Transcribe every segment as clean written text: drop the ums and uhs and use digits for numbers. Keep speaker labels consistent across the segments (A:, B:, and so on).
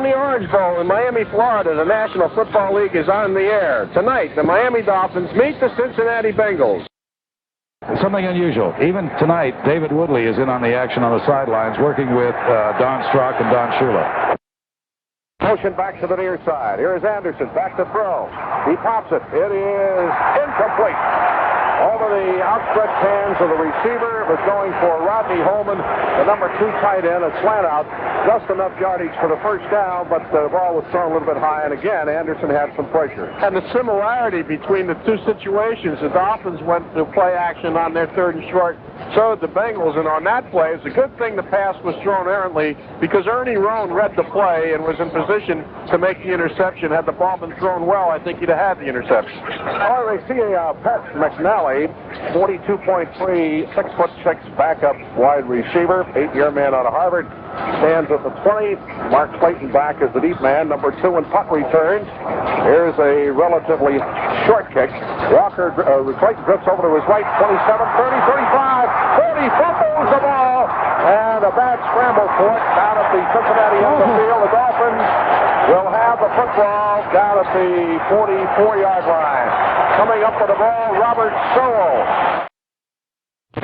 A: From the Orange Bowl in Miami, Florida, the National Football League is on the air. Tonight, the Miami Dolphins meet the Cincinnati Bengals.
B: Something unusual. Even tonight, David Woodley is in on the action on the sidelines, working with Don Strock and Don Shula.
C: Motion back to the near side. Here is Anderson, back to throw. He pops it. It is incomplete. Over the outstretched hands of the receiver. It was going for Rodney Holman, the number 2 tight end, a slant out. Just enough yardage for the first down, but the ball was thrown a little bit high, and again, Anderson had some pressure.
A: And the similarity between the two situations, the Dolphins went to play action on their 3rd and short, so did the Bengals, and on that play, it's a good thing the pass was thrown errantly, because Ernie Roan read the play and was in position to make the interception. Had the ball been thrown well, I think he'd have had the interception.
C: Oh, they see Pat McNally, 42.3, 6'6" backup wide receiver, 8-year man out of Harvard, stands at the 20. Mark Clayton back as the deep man, number 2 in punt returns. Here's a relatively short kick. Walker, Clayton drifts over to his right, 27, 30, 35, 40, fumbles the ball, and a bad scramble for it down at the Cincinnati end of the field. The Dolphins will have the football down at the 44-yard line. Coming up with the ball, Robert Sowell.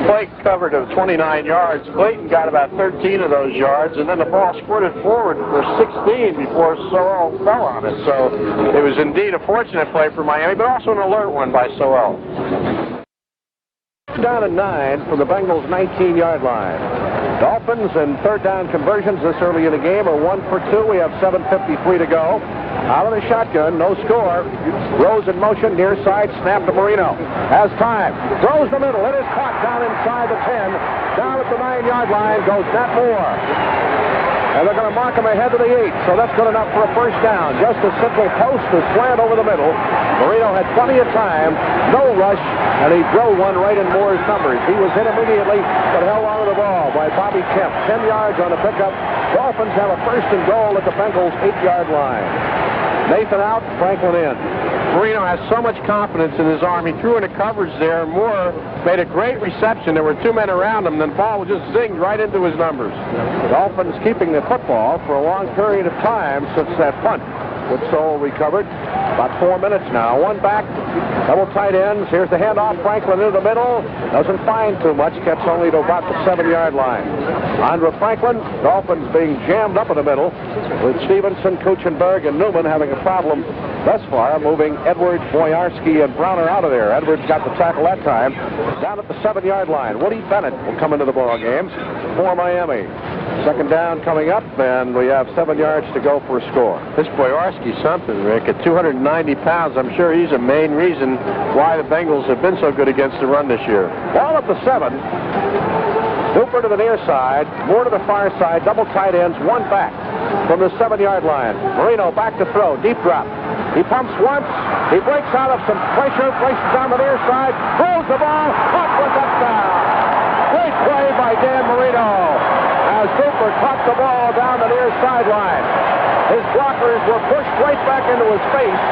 A: Blake covered of 29 yards. Clayton got about 13 of those yards, and then the ball squirted forward for 16 before Sowell fell on it. So it was indeed a fortunate play for Miami, but also an alert one by Sowell.
C: Down at 9 from the Bengals' 19-yard line. Dolphins and 3rd down conversions this early in the game are 1 for 2. We have 7:53 to go. Out of the shotgun, no score. Rose in motion, near side, snap to Marino. Has time. Throws the middle. It is caught down inside the 10. Down at the 9-yard line goes Nat Moore. And they're going to mark him ahead of the 8, so that's good enough for a first down. Just a simple post, a slant over the middle. Marino had plenty of time, no rush, and he drove one right in Moore's numbers. He was hit immediately, but held on to the ball by Bobby Kemp. 10 yards on the pickup. Dolphins have a 1st and goal at the Bengals' 8-yard line. Nathan out, Franklin in.
A: Marino has so much confidence in his arm. He threw into coverage there. Moore made a great reception. There were 2 men around him, and the ball just zinged right into his numbers.
C: Dolphins keeping the football for a long period of time since that punt, which Sowell recovered. About 4 minutes now. One back, double tight ends. Here's the handoff. Franklin into the middle. Doesn't find too much. Gets only to about the 7-yard line. Andre Franklin. Dolphins being jammed up in the middle with Stevenson, Kuchenberg, and Newman having a problem thus far, moving Edwards, Boyarsky, and Browner out of there. Edwards got the tackle that time. Down at the 7-yard line. Woody Bennett will come into the ball game for Miami. 2nd down coming up, and we have 7 yards to go for a score.
A: This Boyarsky's something, Rick. At 290 pounds, I'm sure he's a main reason why the Bengals have been so good against the run this year.
C: Ball at the 7. Cooper to the near side, Moore to the far side, double tight ends, one back from the 7-yard line. Marino back to throw, deep drop. He pumps once, he breaks out of some pressure, places on the near side, throws the ball, caught for a touchdown. Great play by Dan Marino as Cooper caught the ball down the near sideline. His blockers were pushed right back into his face.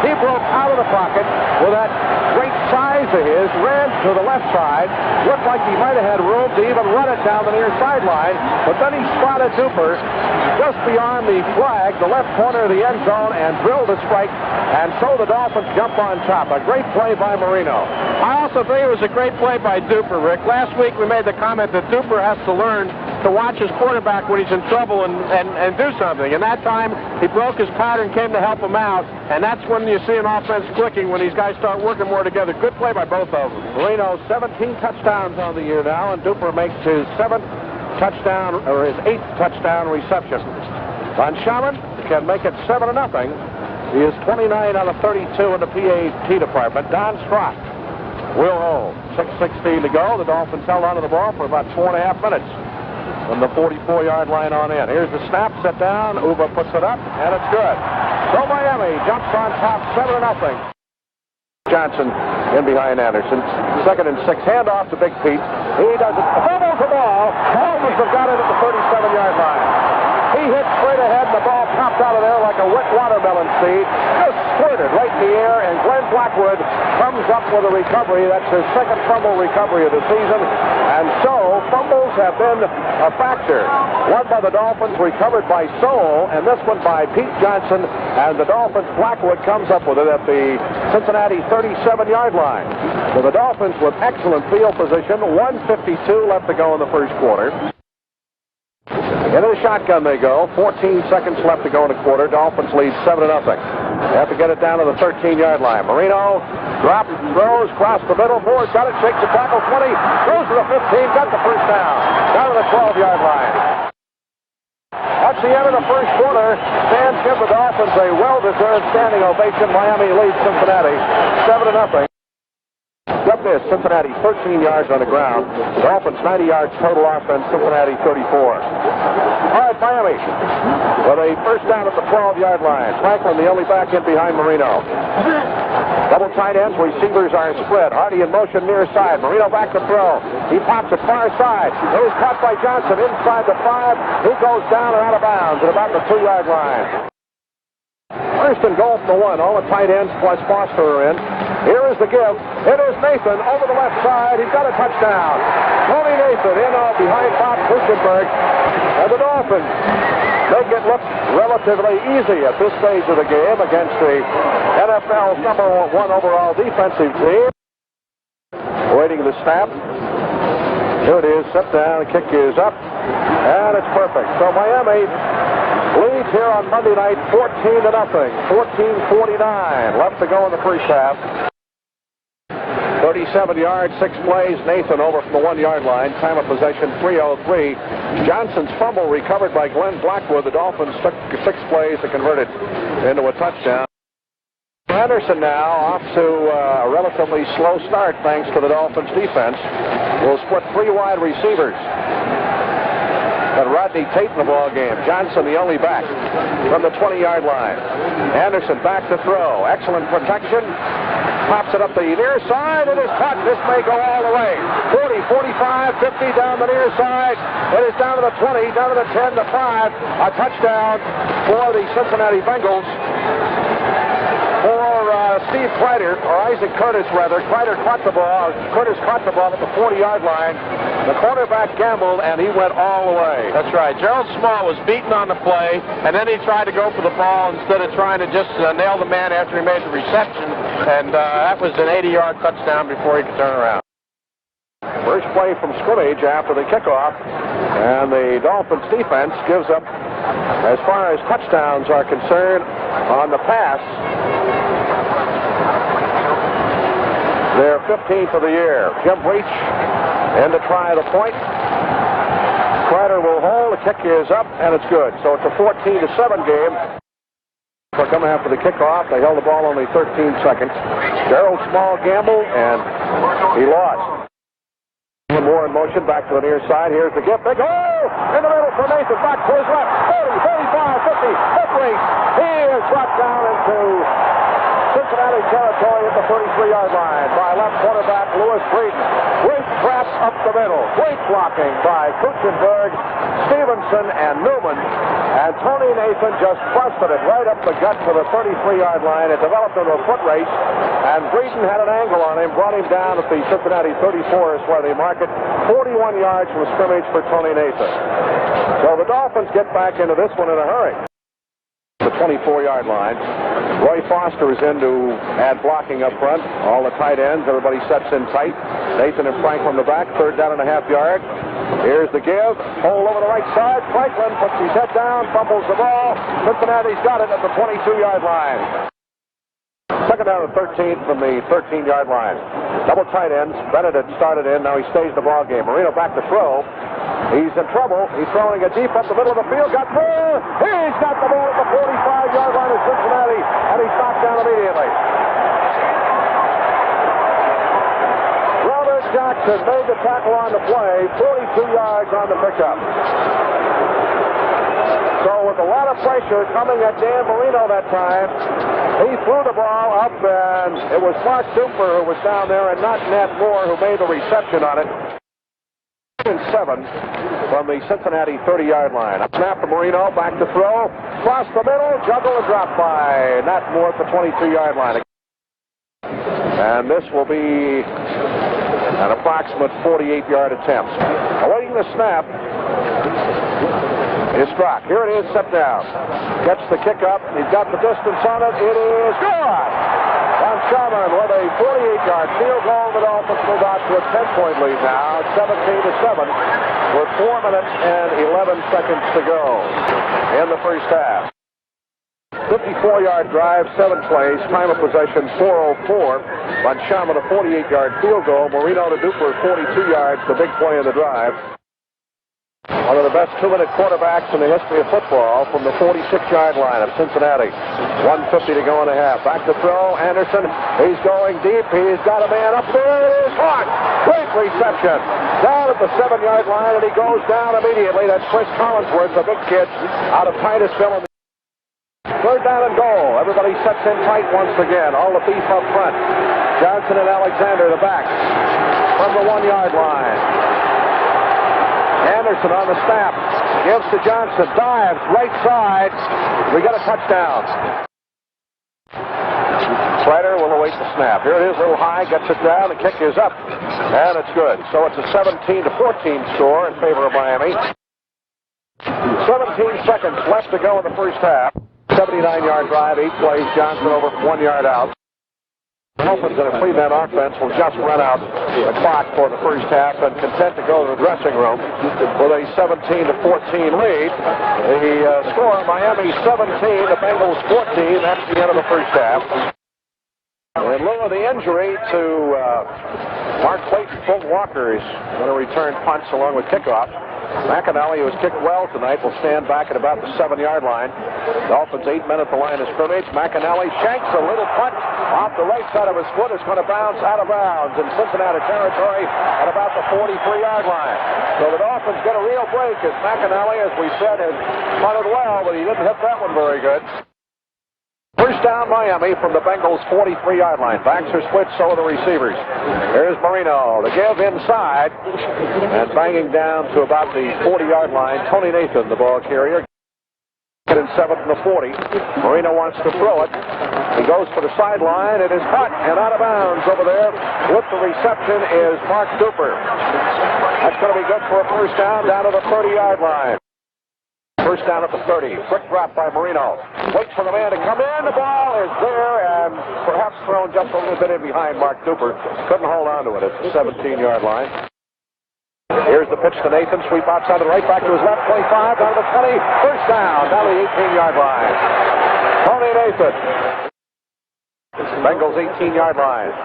C: He broke out of the pocket with that great size of his, ran to the left side, looked like he might have had room to even run it down the near sideline, but then he spotted Cooper just beyond the flag, the left corner of the end zone, and drilled a strike, and so the Dolphins jump on top. A great play by Marino.
A: I also think it was a great play by Duper, Rick. Last week we made the comment that Duper has to learn to watch his quarterback when he's in trouble and do something. And that time, he broke his pattern, came to help him out, and that's when you see an offense clicking, when these guys start working more together. Good play by both of them.
C: Marino, 17 touchdowns on the year now, and Duper makes his 7th touchdown, or his 8th touchdown reception. Von Schaman can make it 7-0. He is 29 out of 32 in the PAT department. Don Strock will hold. 6:16 to go. The Dolphins held onto the ball for about 4.5 minutes. From the 44-yard line on in. Here's the snap, set down. Uva puts it up, and it's good. So Miami jumps on top, 7-0. Johnson in behind Anderson. 2nd and 6. Handoff to Big Pete. He does it. Fumbles the ball. Dolphins have got it at the 37-yard line. He hit straight ahead, and the ball popped out of there like a wet watermelon seed. Just squirted right in the air, and Glenn Blackwood comes up with a recovery. That's his 2nd fumble recovery of the season. And And so, fumbles have been a factor. One by the Dolphins, recovered by Soule, and this one by Pete Johnson. And the Dolphins, Blackwood comes up with it at the Cincinnati 37-yard line. So the Dolphins with excellent field position. 1:52 left to go in the first quarter. Into the shotgun they go. 14 seconds left to go in the quarter. Dolphins lead 7-0. They have to get it down to the 13-yard line. Marino drops, throws, across the middle. Moore got it, shakes the tackle, 20, throws to the 15, got the first down. Down to the 12-yard line. That's the end of the first quarter. Fans give the Dolphins a well-deserved standing ovation. Miami leads Cincinnati 7-0. Up this, Cincinnati 13 yards on the ground. Dolphins 90 yards total offense, Cincinnati 34. All right, Miami with a first down at the 12-yard line. Franklin, the only back in behind Marino. Double tight ends, receivers are split. Hardy in motion near side. Marino back to throw. He pops it far side. It is caught by Johnson inside the 5. He goes down and out of bounds at about the 2-yard line. First and goal from the 1. All the tight ends plus Foster are in. Here is the give. It is Nathan over the left side. He's got a touchdown. Tony Nathan in behind Bob Kuchenberg. And the Dolphins make it look relatively easy at this stage of the game against the NFL's #1 overall defensive team. Waiting the snap. Here it is. Set down. The kick is up. And it's perfect. So Miami leads here on Monday night 14-0. 14:49 left to go in the first half. 37 yards, 6 plays. Nathan over from the 1-yard line. Time of possession 3:03. Johnson's fumble recovered by Glenn Blackwood. The Dolphins took 6 plays to convert it into a touchdown. Anderson now off to a relatively slow start thanks to the Dolphins defense. Will split 3 wide receivers. Got Rodney Tate in the ball game. Johnson the only back from the 20-yard line. Anderson back to throw. Excellent protection. Pops it up the near side. It is caught. This may go all the way. 40, 45, 50 down the near side. It is down to the 20, down to the 10, to 5. A touchdown for the Cincinnati Bengals. For Steve Kreider, or Isaac Curtis rather. Kreider caught the ball. Curtis caught the ball at the 40-yard line. The quarterback gambled, and he went all the way.
A: That's right. Gerald Small was beaten on the play, and then he tried to go for the ball instead of trying to just nail the man after he made the reception. And that was an 80-yard touchdown before he could turn around.
C: First play from scrimmage after the kickoff, and the Dolphins defense gives up, as far as touchdowns are concerned, on the pass, they're 15th of the year. Jim Breach in to try the point. Kreider will hold. The kick is up, and it's good. So it's a 14-7 game. For coming after the kickoff, they held the ball only 13 seconds. Gerald Small gambled, and he lost. Moore in motion, back to the near side. Here's the gift. Big hole in the middle for Nathan. Back to his left. 40, 35, 50. Hip race. He is brought down into Cincinnati territory at the 33-yard line by left quarterback Lewis Breeden. Great trap up the middle. Great blocking by Kuchenberg, Stevenson, and Newman. And Tony Nathan just busted it right up the gut to the 33-yard line. It developed into a foot race, and Breeden had an angle on him, brought him down at the Cincinnati 34 is where they mark it. 41 yards from scrimmage for Tony Nathan. So the Dolphins get back into this one in a hurry. The 24-yard line. Roy Foster is in to add blocking up front. All the tight ends, everybody sets in tight. Nathan and Franklin the back, 3rd down and a half yard. Here's the give. Hole over the right side. Franklin puts his head down, fumbles the ball. Cincinnati's got it at the 22-yard line. 2nd down and 13 from the 13-yard line. Double tight ends. Bennett had started in. Now he stays in the ball game. Marino back to throw. He's in trouble. He's throwing it deep up the middle of the field. Got more. He's got the ball at the 45-yard line of Cincinnati, and he's knocked down immediately. Robert Jackson made the tackle on the play. 42 yards on the pickup. So with a lot of pressure coming at Dan Marino that time, he threw the ball up, and it was Mark Duper who was down there and not Nat Moore who made the reception on it. 7 from the Cincinnati 30-yard line. Up snap to Marino, back to throw. Across the middle, juggle and drop by Nat Moore at the 22-yard line. And this will be An approximate 48-yard attempt. Awaiting the snap is Strock. Here it is, set down. Gets the kick up. He's got the distance on it. It is good. Don Shula with a 48-yard field goal. The Dolphins move out to a 10-point lead now. 17-7 with 4 minutes and 11 seconds to go in the first half. 54-yard drive, 7 plays, time of possession 4:04. Von Schamann a 48-yard field goal. Marino to Duper 42 yards, the big play in the drive. One of the best 2-minute quarterbacks in the history of football from the 46-yard line of Cincinnati. 1:50 to go in the half. Back to throw. Anderson. He's going deep. He's got a man up there. It is caught. Great reception. Down at the 7-yard line, and he goes down immediately. That's Chris Collinsworth, the big kid out of Titusville. Third down and goal. Everybody sets in tight once again. All the beef up front. Johnson and Alexander, the backs, from the 1-yard line. Anderson on the snap. Gives to Johnson. Dives. Right side. We got a touchdown. Slider will await the snap. Here it is, a little high. Gets it down. The kick is up. And it's good. So it's a 17-14 score in favor of Miami. 17 seconds left to go in the first half. 79-yard drive, 8 plays. Johnson over 1 yard out. The Dolphins in a 3-man offense will just run out the clock for the first half and content to go to the dressing room with a 17-14 lead. The score, Miami 17, the Bengals 14. That's the end of the first half. In lieu of the injury to Mark Clayton, Fulton Walker is going to return punts along with kickoff. McAnally, who has kicked well tonight, will stand back at about the 7-yard line. Dolphins 8 men at the line of scrimmage. McAnally shanks a little punt off the right side of his foot. It's going to bounce out of bounds in Cincinnati territory at about the 43-yard line. So the Dolphins get a real break as McAnally, as we said, has punted well, but he didn't hit that one very good. First down, Miami from the Bengals' 43-yard line. Backs are switched, so are the receivers. Here's Marino. The give inside. And banging down to about the 40-yard line. Tony Nathan, the ball carrier. In 7th and the 40. Marino wants to throw it. He goes for the sideline. It is caught and out of bounds over there. With the reception is Mark Duper. That's going to be good for a first down to the 30-yard line. First down at the 30. Quick drop by Marino. Waits for the man to come in. The ball is there and perhaps thrown just a little bit in behind Mark Duper. Couldn't hold on to it at the 17-yard line. Here's the pitch to Nathan. Sweep outside to the right, back to his left. 25, down to the 20. First down to the 18-yard line. Tony Nathan. Bengals 18-yard line.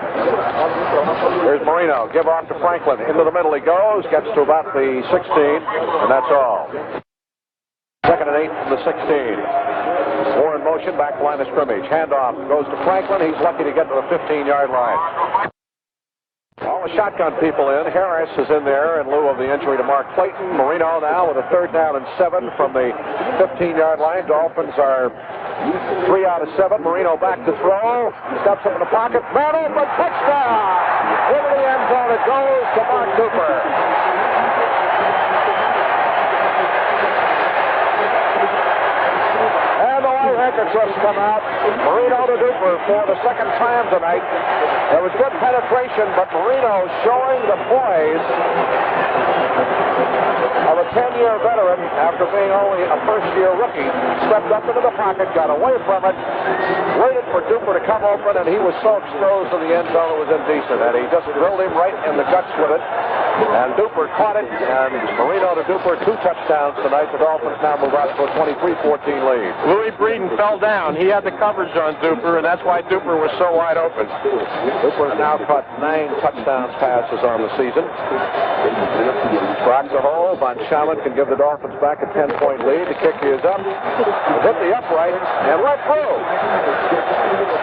C: Here's Marino. Give off to Franklin. Into the middle he goes. Gets to about the 16, and that's all. Second and 8 from the 16. Four in motion, back line of scrimmage. Handoff goes to Franklin. He's lucky to get to the 15-yard line. All the shotgun people in. Harris is in there in lieu of the injury to Mark Clayton. Marino now with a 3rd down and 7 from the 15-yard line. Dolphins are 3 out of 7. Marino back to throw. Steps up in the pocket. Man open, touchdown! Into the end zone it goes to Mark Duper. Handkerchiefs come out. Marino to Duper for the second time tonight. There was good penetration, but Marino showing the poise of a 10-year veteran after being only a first-year rookie. Stepped up into the pocket, got away from it, waited for Duper to come open, and he was so exposed to the end zone it was indecent. And he just drilled him right in the guts with it. And Duper caught it, and Marino to Duper, 2 touchdowns tonight. The Dolphins now move out to a 23-14 lead.
A: Louis Breeden fell down. He had the coverage on Duper, and that's why Duper was so wide open.
C: Duper has now caught 9 touchdown passes on the season. Strikes a hole. Von Schamann can give the Dolphins back a 10-point lead. The kick is up. It hit the upright and went through.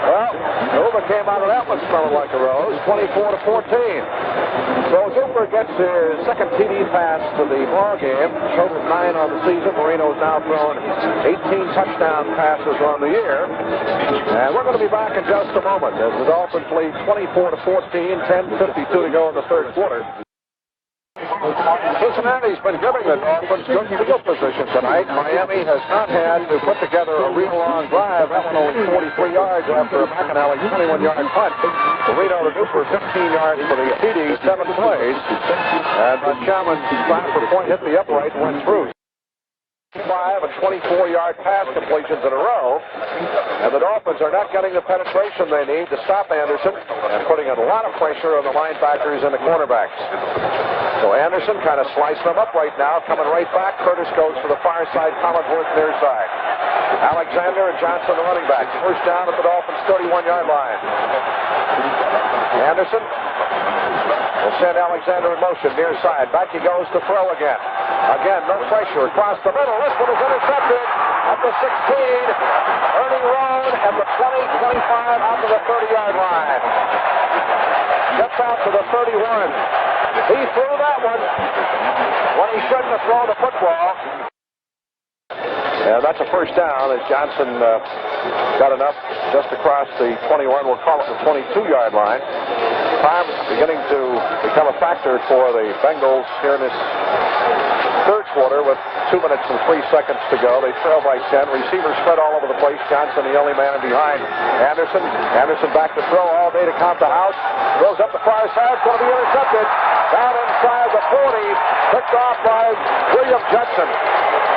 C: Well, Nova came out of that one smelling like a rose. 24-14. So Duper gets his second TD pass to the ball game. Total 9 on the season. Marino's now thrown 18 touchdown passes on the year. And we're going to be back in just a moment as the Dolphins lead 24-14, 10:52 to go in the third quarter. Cincinnati's been giving the Dolphins good field position tonight. Miami has not had to put together a real long drive. That one only 43 yards after a McAnally 21-yard punt. Marino to Duper 15 yards for the TD, 7 plays. And Shaman's shot for point hit the upright and went through. 5 and 24-yard pass completions in a row, and the Dolphins are not getting the penetration they need to stop Anderson and putting a lot of pressure on the linebackers and the cornerbacks. So Anderson kind of sliced them up right now, coming right back. Curtis goes to the far side, Collinsworth near side. Alexander and Johnson, the running backs. First down at the Dolphins' 31-yard line. Anderson will send Alexander in motion near side. Back he goes to throw again. Again, no pressure across the middle. This one is intercepted at the 16. Ernie Roan at the 20, 25, out to the 30-yard line. Gets out to the 31. He threw that one when he shouldn't have thrown the football. Yeah, that's a first down as Johnson got enough just across the 21. We'll call it the 22-yard line. Time beginning to become a factor for the Bengals here in this third quarter with 2 minutes and 3 seconds to go. They trail by 10. Receivers spread all over the place. Johnson, the only man behind Anderson. Anderson back to throw all day to count the house. Goes up the far side. It's going to be intercepted. Down inside the 40. Picked off by William Judson.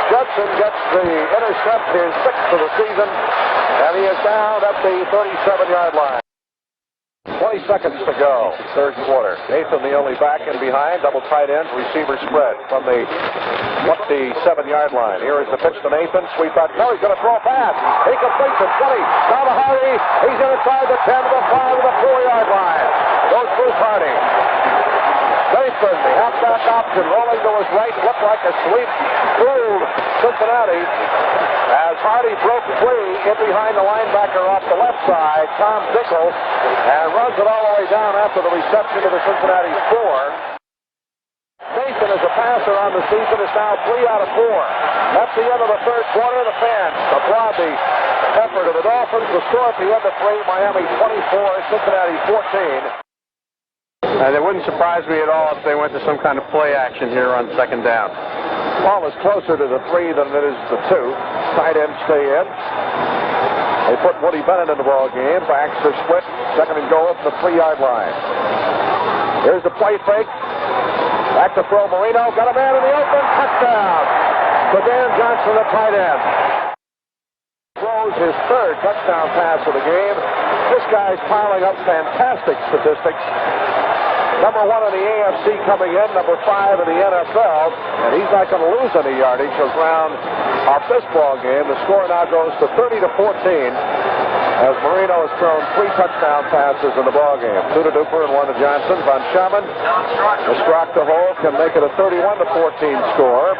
C: Judson gets the intercept, his 6th of the season, and he is down at the 37-yard line. 20 seconds to go, third quarter. Nathan the only back in behind, double tight ends, receiver spread from the 27-yard line. Here is the pitch to Nathan. Sweep back. No, he's going to throw a pass. He completes it. 20. Now to Hardy. He's inside the 10 to the 5 to the 4-yard line. Goes Bruce Hardy. Nathan, the halfback option, rolling to his right, looked like a sweep through Cincinnati as Hardy broke free in behind the linebacker off the left side, Tom Dickel, and runs it all the way down after the reception to the Cincinnati 4. Nathan, as a passer on the season, is now 3 out of 4. That's the end of the third quarter. The fans applaud the effort of the Dolphins. The score at the end of 3, Miami 24, Cincinnati 14.
A: And it wouldn't surprise me at all if they went to some kind of play action here on second down.
C: Ball is closer to the 3 than it is the 2. Tight ends stay in. They put Woody Bennett in the ball game. Backs are split. Second and goal at the 3-yard line. Here's the play fake. Back to throw Marino. Got a man in the open. Touchdown. To Dan Johnson, the tight end. Throws his 3rd touchdown pass of the game. This guy's piling up fantastic statistics. Number 1 in the AFC coming in, number 5 in the NFL, and he's not going to lose any yardage around off this ball game. The score now goes to 30-14 as Marino has thrown 3 touchdown passes in the ball game. 2 to Duper and 1 to Johnson. Von Schaman, the Strock to Hole can make it a 31-14 score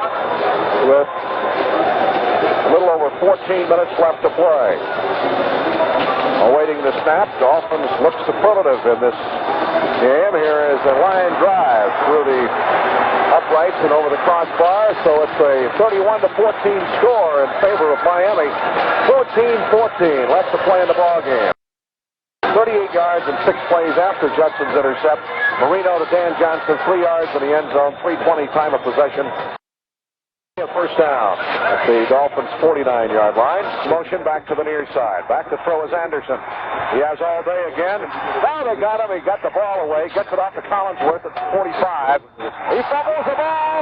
C: with a little over 14 minutes left to play. Awaiting the snap, Dolphins look superlative in this game. Here is a line drive through the uprights and over the crossbar, so it's a 31-14 score in favor of Miami. 14-14 left to play in the ball game. 38 yards and 6 plays after Judson's intercept. Marino to Dan Johnson, 3 yards in the end zone, 3:20 time of possession. First down at the Dolphins' 49-yard line. Motion back to the near side. Back to throw is Anderson. He has all day again. Now they got him. He got the ball away. Gets it off to Collinsworth at 45. He fumbles the ball.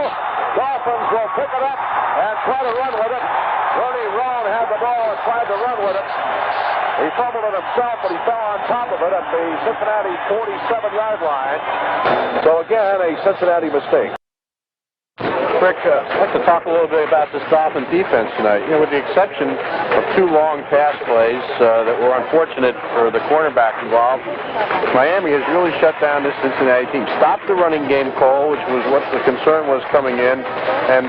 C: Dolphins will pick it up and try to run with it. Ernie Roan had the ball and tried to run with it. He fumbled it himself, but he fell on top of it at the Cincinnati 47-yard line. So again, a Cincinnati mistake.
A: Rick, I'd like to talk a little bit about this Dolphin defense tonight. You know, with the exception of 2 long pass plays that were unfortunate for the cornerback involved, Miami has really shut down this Cincinnati team. Stopped the running game, Cole, which was what the concern was coming in. And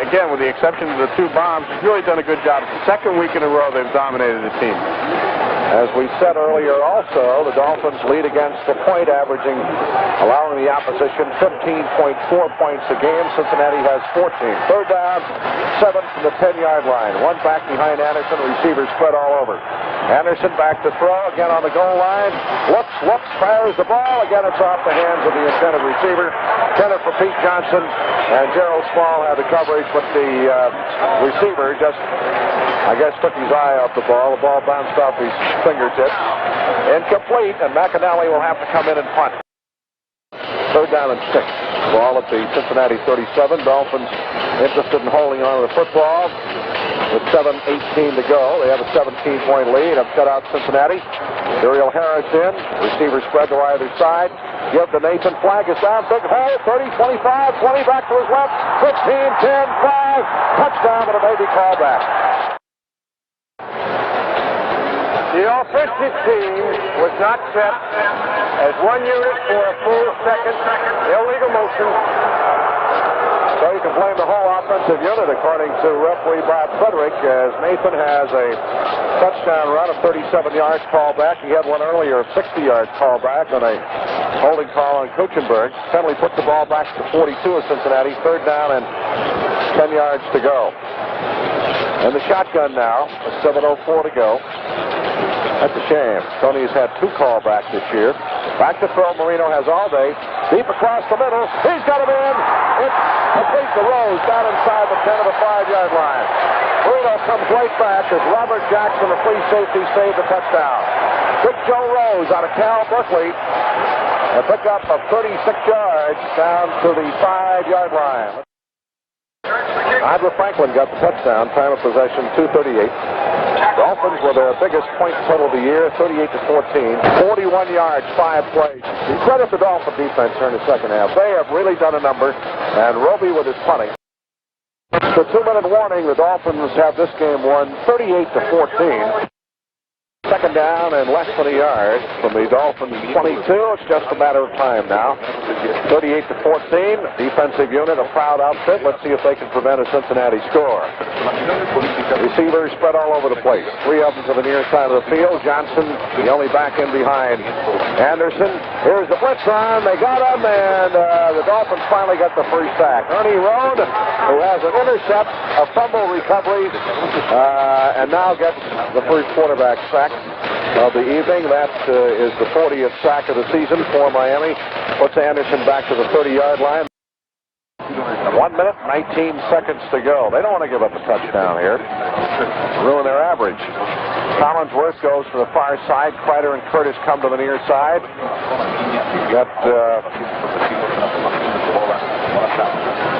A: again, with the exception of the 2 bombs, he's really done a good job. It's the second week in a row they've dominated the team.
C: As we said earlier also, the Dolphins lead against the point averaging, allowing the opposition 15.4 points a game. Cincinnati has 14. Third down, 7 from the 10-yard line. 1 back behind Anderson. Receivers spread all over. Anderson back to throw, again on the goal line. Looks, fires the ball. Again, it's off the hands of the intended receiver. Intended for Pete Johnson, and Gerald Small had the coverage, but the receiver just, I guess, took his eye off the ball. The ball bounced off his fingertips. Incomplete, and McAnally will have to come in and punt. 3rd down and 6. Ball at the Cincinnati 37. Dolphins interested in holding on to the football. With 7:18 to go, they have a 17-point lead. Have cut out Cincinnati. Uriel Harris in. Receivers spread to either side. Give to Nathan. Flag is down. Big hole. 30, 25, 20 back to his left. 15, 10, 5. Touchdown, but a baby callback.
A: The offensive team was not set as one unit for a full second. Illegal motion.
C: So you can blame the whole offensive unit, according to referee Bob Frederick, as Nathan has a touchdown run of 37 yards called back. He had one earlier of 60 yards called back on a holding call on Kuchenberg. Penalty puts the ball back to 42 of Cincinnati. 3rd down and 10 yards to go. And the shotgun now, 7:04 to go. That's a shame. Tony's had 2 callbacks this year. Back to throw. Marino has all day. Deep across the middle. He's got it in. It's complete to Rose down inside the 10 of the 5-yard line. Marino comes right back as Robert Jackson, the free safety, saved the touchdown. Big Joe Rose out of Cal Berkeley. A pickup of 36 yards down to the 5-yard line. Ivor Franklin got the touchdown. Time of possession 2:38. Dolphins were their biggest point total of the year, 38-14. 41 yards, 5 plays. Credit the Dolphin defense here in the second half. They have really done a number, and Roby with his punting. The 2-minute warning, the Dolphins have this game won 38-14. 2nd down and less than a yard from the Dolphins 22. It's just a matter of time now. 38-14. Defensive unit, a proud outfit. Let's see if they can prevent a Cincinnati score. Receivers spread all over the place. 3 of them to the near side of the field. Johnson, the only back in behind Anderson. Here's the blitz on. They got him, and the Dolphins finally got the first sack. Ernie Rohn, who has an intercept, a fumble recovery, and now gets the first quarterback sack of the evening. That is the 40th sack of the season for Miami. Puts Anderson back to the 30-yard line. 1 minute, 19 seconds to go. They don't want to give up a touchdown here. Ruin their average. Collinsworth goes to the far side. Kreider and Curtis come to the near side.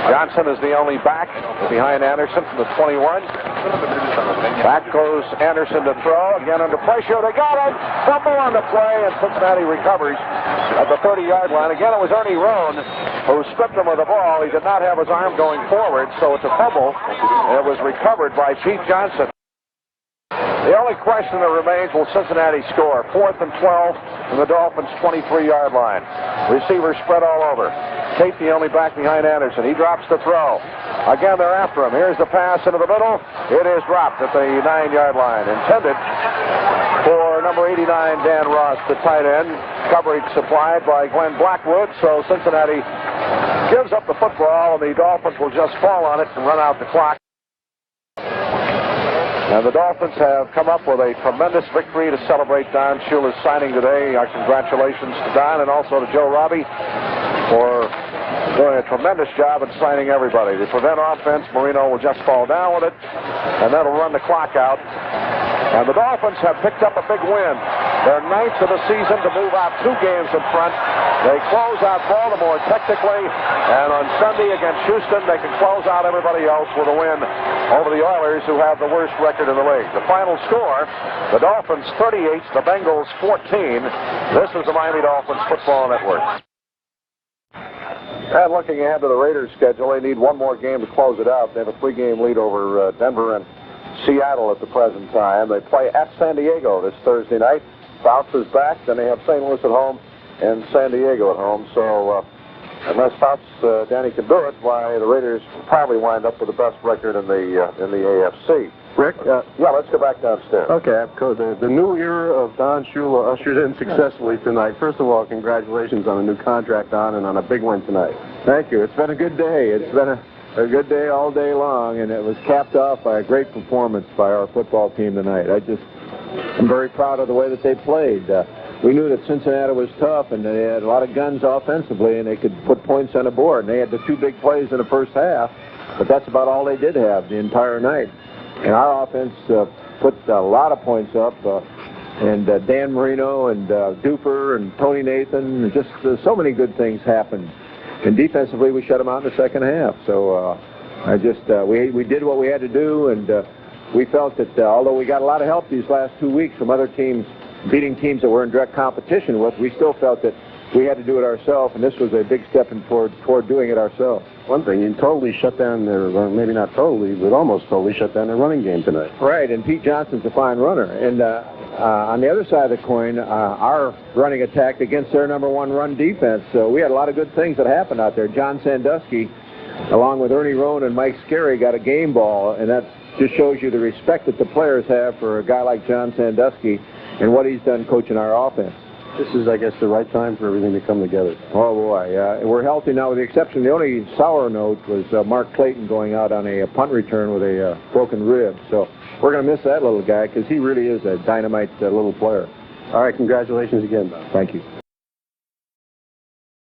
C: Johnson is the only back behind Anderson from the 21. Back goes Anderson to throw. Again under pressure. They got him. Fumble on the play, and Cincinnati recovers at the 30-yard line. Again, it was Ernie Rohn who stripped him of the ball. He did not have his arm going forward, so it's a fumble. It was recovered by Pete Johnson. The only question that remains, will Cincinnati score? 4th and 12 from the Dolphins' 23-yard line. Receivers spread all over. Tate the only back behind Anderson. He drops the throw. Again, they're after him. Here's the pass into the middle. It is dropped at the 9-yard line. Intended for number 89, Dan Ross, the tight end. Coverage supplied by Glenn Blackwood. So Cincinnati gives up the football, and the Dolphins will just fall on it and run out the clock. And the Dolphins have come up with a tremendous victory to celebrate Don Shula's signing today. Our congratulations to Don and also to Joe Robbie for doing a tremendous job in signing everybody. To prevent offense, Marino will just fall down with it, and that'll run the clock out. And the Dolphins have picked up a big win. Their 9th of the season to move out 2 games in front. They close out Baltimore technically, and on Sunday against Houston, they can close out everybody else with a win over the Oilers, who have the worst record in the league. The final score, the Dolphins 38, the Bengals 14. This is the Miami Dolphins Football Network. And looking ahead to the Raiders' schedule, they need one more game to close it out. They have a 3-game lead over Denver and Seattle at the present time. They play at San Diego this Thursday night. Fouts is back. Then they have St. Louis at home and San Diego at home. So unless Fouts, Danny, can do it, why the Raiders probably wind up with the best record in the AFC.
D: Rick?
C: Yeah, let's go back downstairs.
D: Okay, the new era of Don Shula ushered in successfully tonight. First of all, congratulations on a new contract, Don, and on a big win tonight.
E: Thank you. It's been a good day. It's been a good day all day long, and it was capped off by a great performance by our football team tonight. I'm very proud of the way that they played. We knew that Cincinnati was tough, and they had a lot of guns offensively, and they could put points on the board. And they had the 2 big plays in the first half, but that's about all they did have the entire night. And our offense put a lot of points up. And Dan Marino and Duper and Tony Nathan, just so many good things happened. And defensively, we shut them out in the second half. So we did what we had to do, and we felt that although we got a lot of help these last 2 weeks from other teams, beating teams that we're in direct competition with, we still felt that we had to do it ourselves, and this was a big step toward doing it ourselves.
D: One thing, you totally shut down their, maybe not totally, but almost totally shut down their running game tonight.
E: Right, and Pete Johnson's a fine runner. And on the other side of the coin, our running attack against their #1 run defense. So we had a lot of good things that happened out there. John Sandusky, along with Ernie Roan and Mike Scarry, got a game ball, and that just shows you the respect that the players have for a guy like John Sandusky and what he's done coaching our offense.
D: This is, I guess, the right time for everything to come together.
E: Oh, boy. We're healthy now, with the exception. The only sour note was Mark Clayton going out on a punt return with a broken rib. So we're going to miss that little guy because he really is a dynamite little player.
D: All right, congratulations again, Bob.
E: Thank you.